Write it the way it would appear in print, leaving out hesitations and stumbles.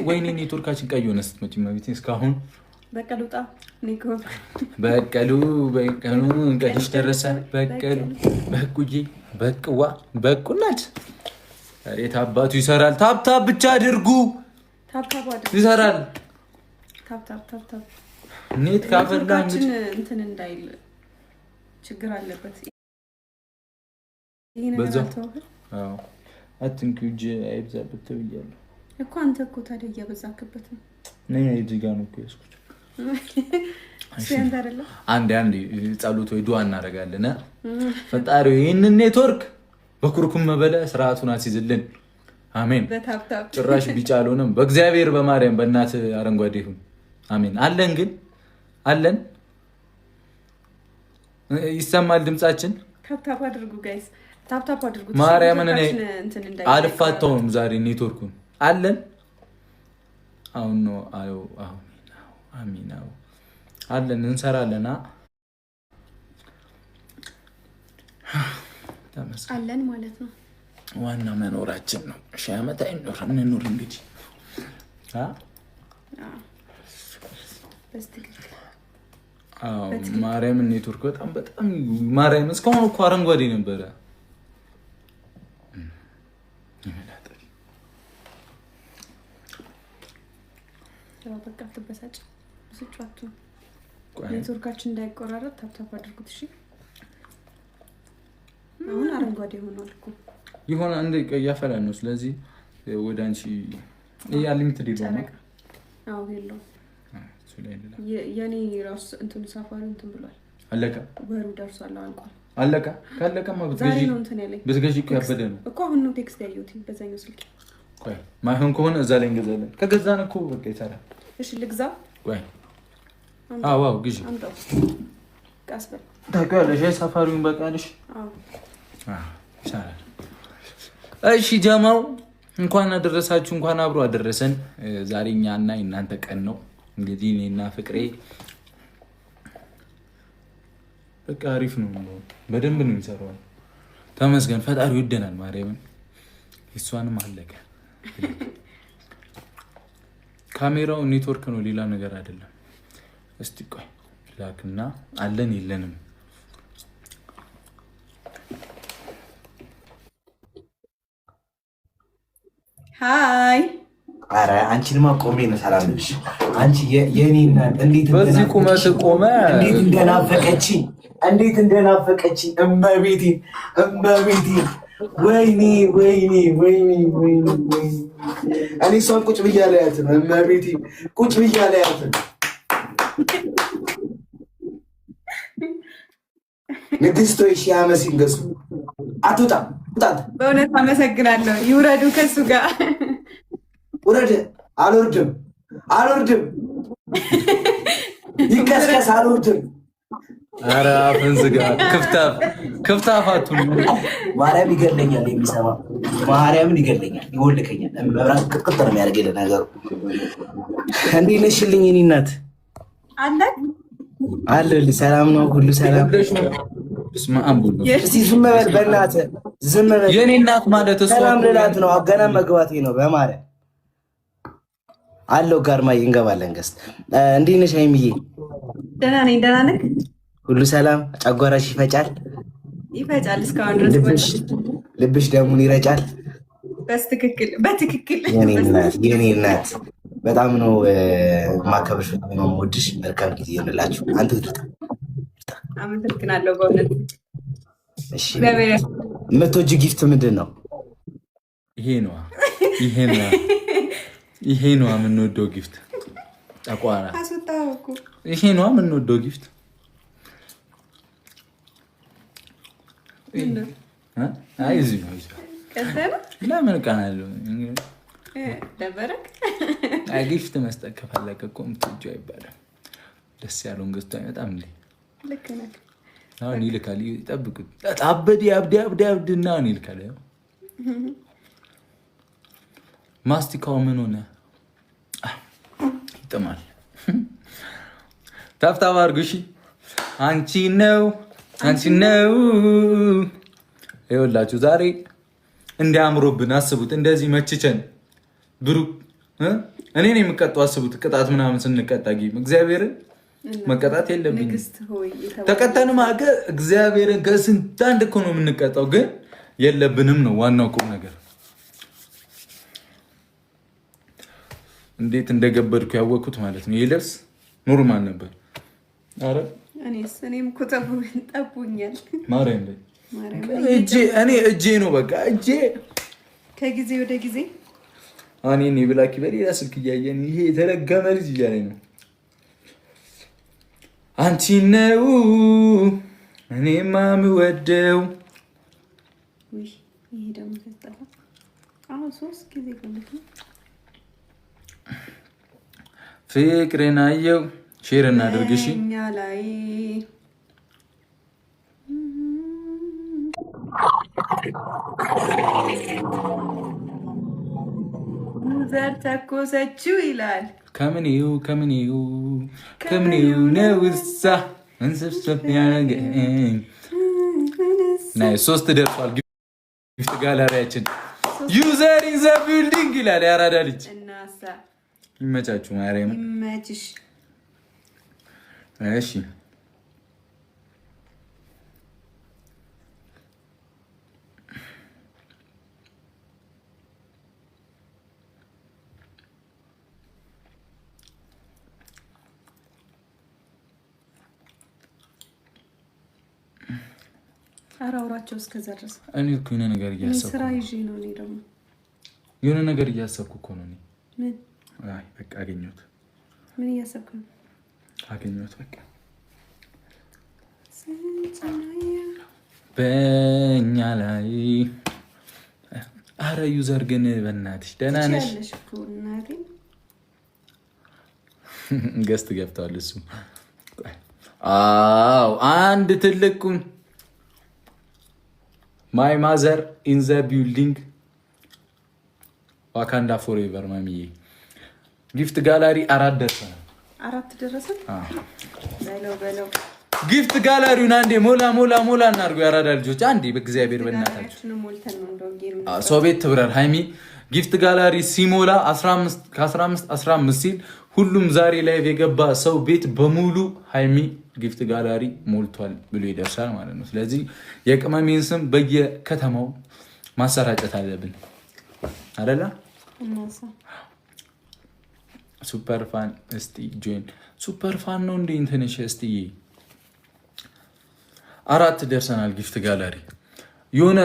ወይኔ ኔትወርካችን ቀይ ሆነ ስትመጪ ማለት እስካሁን በቀሉጣ በቀሉ እንቀድሽ ደረሰ በቀሉ በቁጂ በቅዋ በቁናት የት አባቱ ይሰራል። ታፕታፕ ብቻ አድርጉ። ይሰራል። ታፕታፕ ኔት ካፈላን እንትን እንዳይል ችግር አለበት። አዎ አትንኩ እጅ አይብዛበት ተብያለሁ እኮ አንተ እኮ ታዲያ እያበዛክበት ነው። ነኝ እዚህ ጋር ነው እኮ ያስኩት። አንዴ ጸሎት ወይ ዱዓ እናደርጋለን። ፈጣሪው ይህንን ኔትወርክ በኩርኩም መበለ ስርዓቱን አስይዝልን። አሜን። ጭራሽ ቢጫ አልሆነም። በእግዚአብሔር በማርያም በእናት አረንጓዴ ይሁን። አሜን። አለን ግን አለን። ይሰማል ድምጻችን። ታፕታፕ አድርጉ ጋይስ፣ ታፕታፕ አድርጉ። ማርያምን እኔ አልፋታውም ዛሬ ኔትወርኩን አለን። አሁን ነው አሜን አለን እንሰራለን። አለን ማለት ነው። ዋና መኖራችን ነው። ሺህ ዓመት እንኑር እንግዲህ ማርያምን ኔትወርክ በጣም ማርያም እስካሁን እኮ አረንጓዴ ነበረ። በቃ ተበሳጭ ስጫቱ ኔትወርካችን እንዳይቆራረጥ ታፕታፕ አድርጉት። እሺ አሁን አረንጓዴ ሆኗል እኮ ይሆን አንዴ ያፈላ ነው። ስለዚህ ወደ አንቺ ያለኝ ትዲሎ ነው። አዎ ሄሎ የኔ ራስ እንትን ሳፋሪ እንትን ብሏል። አለቀ ወሩ ደርሷል። አልቋል። አለቀ። ካለቀማ ዛሬ ነው እንትን ያለኝ ብትገዢ እኮ ያበደ ነው እኮ። አሁን ነው ቴክስት ያየሁት በዛኛው ስልክ። ቆይ ማይሆን ከሆነ እዛ ላይ እንገዛለን። ከገዛን እኮ በቃ ይሰራል። እሺ ልግዛ። ቆይ አዎ ግዢ። አምጣው ቀስ በል ታውቂዋለሽ ሳፋሪውን በቃልሽ። አዎ ይሰራል። እሺ ጀማው እንኳን አደረሳችሁ፣ እንኳን አብሮ አደረሰን። ዛሬ እኛና እናንተ ቀን ነው እንግዲህ እኔና ፍቅሬ በቃ አሪፍ ነው። በደንብ ነው የሚሰራው። ተመስገን ፈጣሪ ይወደናል። ማርያምን እሷንም አለቀ። ካሜራው ኔትወርክ ነው ሌላ ነገር አይደለም። እስቲ ቆይ ላክና አለን የለንም ሃይ አረ አንቺንማ ቆሜ ነው ሰላም ልሽ። አንቺ የኔና እንዴት በዚህ ቁመት ቆመ እንዴት እንደናፈቀችኝ እመቤቴ ወይኔ እኔ እሷን ቁጭ ብያለሁ ያት ነው እመቤቴ ቁጭ ብያለሁ ያት ነው። ንግስቶ ሺህ ዓመት ሲንገሱ አትወጣም። በእውነት አመሰግናለሁ። ይውረዱ ከሱ ጋር ውረድ። አልወርድም ይቀስቀስ አልወርድም። ኧረ አፍን ዝጋ። ክፍታፍ አትሁን። ማርያም ይገለኛል። የሚሰማ ማርያምን ይገለኛል፣ ይወልከኛል። መብራት ቅጥቅጥ ነው የሚያደርገኝ ነገሩ። እንዴት ነሽልኝ የእኔ እናት? አለሁልሽ። ሰላም ነው? ሁሉ ሰላም? እስኪ ዝም በል በእናትህ ዝም በል። የእኔ እናት ማለት እሷ ሰላም ልላት ነው። ገና መግባቴ ነው። በማርያም አለው ጋርማ እንገባለን። ገስት እንዴት ነሽ ሀይሚዬ? ደህና ነኝ። ደህና ነህ? ሁሉ ሰላም? ጨጓራሽ ይፈጫል? እስካሁን ድረስ ልብሽ ደሙን ይረጫል? በትክክል የኔ እናት በጣም ነው ማከብርሽ፣ ነው የምወድሽ። መልካም ጊዜ ይሆንላችሁ። አንተ አመሰግናለሁ በእውነት። እሺ የምትወጂው ጊፍት ምንድን ነው? ይሄ ነው የምንወደው ጊፍት። ጠቋራ ይሄ ነው የምንወደው ጊፍት። አይ እዚህ ነው ለምን ቀናለሁ? ጊፍት መስጠት ከፈለገ እኮ የምትወጂው አይባልም። ደስ ያለውን ገዝቶ አይመጣም እንዴ? ልክ ነህ። አሁን ይልካል። ይጠብቁት። አበዲ አብዲና አሁን ይልካል። ማስቲካው ምን ሆነ? ይጥማል። ታፍታባ አድርጉ። እሺ አንቺ ነው ይኸውላችሁ ዛሬ እንዲያምሩብን አስቡት። እንደዚህ መችቸን ብሩክ እኔ ነኝ የምቀጣው። አስቡት ቅጣት ምናምን ስንቀጣ ጌም እግዚአብሔርን መቀጣት የለብኝም። ተቀጣንም አገ እግዚአብሔርን ከስንት አንድ እኮ ነው የምንቀጣው፣ ግን የለብንም ነው ዋናው ቁም ነገር። እንዴት እንደገበድኩ ያወቅኩት ማለት ነው። ይህ ልብስ ኖርማል ነበር። አረ እኔም እኮ ጠቡኛል። ማርያም እኔ እጄ ነው በቃ እጄ ከጊዜ ወደ ጊዜ እኔ ብላኪ በሌላ ስልክ እያየን ይሄ የተረገመ ልጅ እያለኝ ነው። አንቺ ነው እኔማ የምወደው። ይሄ ደግሞ ከጠፋ አሁን 3 ጊዜ ቆልክ ፍቅርን አየው። ሼር እናድርግ እሺ። እኛ ላይ ዘር ተኮሰችው ይላል። ከምኔው ነውሳ እንስብስብ ያደረገኝ ናይ 3 ደርሷል። ጊፍት ጋላሪያችን ዩዘር ኢን ዘ ቢልዲንግ ይላል። ያራዳ ልጅ እናሳ ይመቻችሁ። ማርያም ይመችሽ። እሺ አራውራቸው እስከዛ ድረስ እኔ እኮ የሆነ ነገር እያሰብኩ ስራ ይዤ ነው። እኔ ደግሞ የሆነ ነገር እያሰብኩ እኮ ነው። ምን? አይ በቃ አገኘሁት። ምን እያሰብኩ ነው? አገኘሁት በቃ በእኛ ላይ። አረ ዩዘር ግን በእናትሽ ደህና ነሽ? ገስት ገብተዋል። እሱ አዎ አንድ ትልቁም ማይ ማዘር ኢን ዘ ቢልዲንግ ዋካንዳ ፎሬቨር ማሚዬ። ጊፍት ጋላሪ 4 ደርሰናል። 4 ደረሰን። በለው ጊፍት ጋላሪውን አንዴ ሞላ እናድርገው። ያራዳ ልጆች አንዴ በእግዚአብሔር በእናታችሁ ሰው ቤት ትብረር። ሃይሚ ጊፍት ጋላሪ ሲሞላ 15 ሲል ሁሉም ዛሬ ላይቭ የገባ ሰው ቤት በሙሉ ሃይሚ ጊፍት ጋላሪ ሞልቷል ብሎ ይደርሳል ማለት ነው። ስለዚህ የቅመሜን ስም በየከተማው ማሰራጨት አለብን አይደለ? ሱፐር ፋን እስቲ ጆይን ሱፐር ፋን ነው እንዴ እንትነሽ እስቲ 4 ደርሰናል። ጊፍት ጋላሪ የሆነ